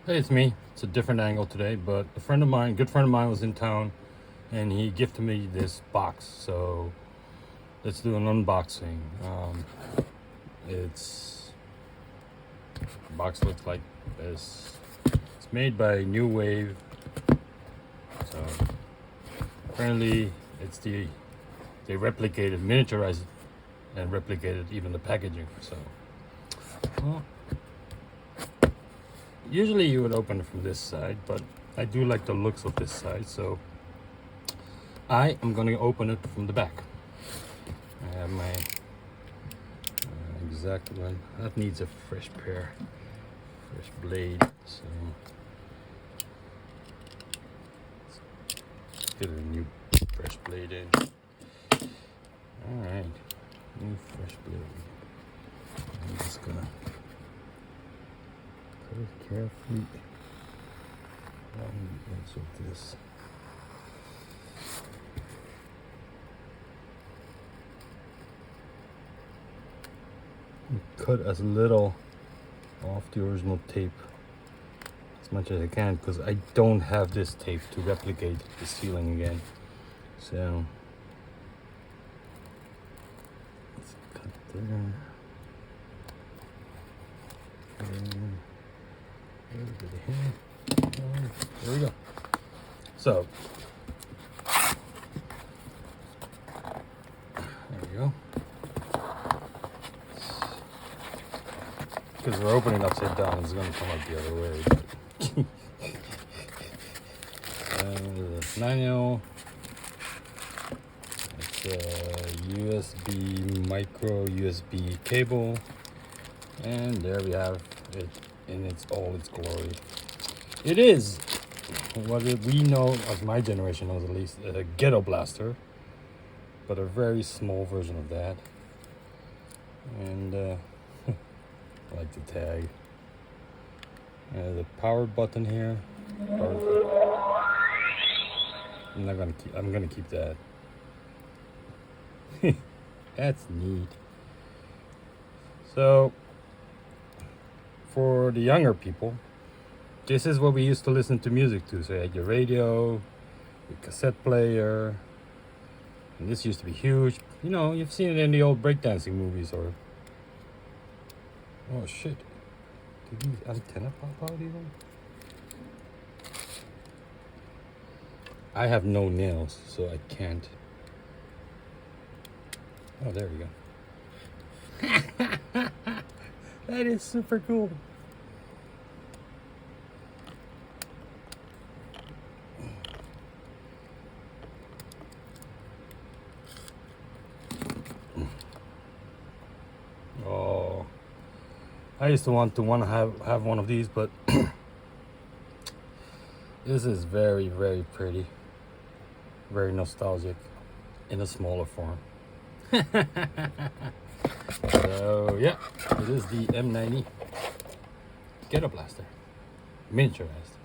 Hey, it's me. It's a different angle today, but a friend of mine, good friend of mine, was in town, and he gifted me this box. So let's do an unboxing. It's the box looks like this. It's made by New Wave. So apparently, they replicated, miniaturized, and replicated even the packaging. So, well, usually you would open it from this side, but I do like the looks of this side, so I am going to open it from the back. I have my exact one. That needs a fresh blade. So let's get a new fresh blade in. All right, new fresh blade. I'm just gonna put it carefully on the edge of this. Cut as little off the original tape as much as I can, because I don't have this tape to replicate the sealing again. So let's cut there. And a little bit of here. There we go. So there we go. Because we're opening upside down, it's going to come out the other way. And the 90, it's a USB, micro USB cable. And there we have it in all its glory. It is what we know, as my generation knows at least, a ghetto blaster, but a very small version of that. And I like the tag. The power button here. I'm gonna keep that. That's neat. So for the younger people, this is what we used to listen to music to. So you had your radio, your cassette player, and this used to be huge. You know, you've seen it in the old breakdancing movies. Or oh shit, did these antenna pop out even? I have no nails, so I can't. Oh, there we go. That is super cool. Oh, I used to want to have one of these, but this is very, very pretty, very nostalgic in a smaller form. So yeah, it is the M90 Ghetto Blaster, miniaturized.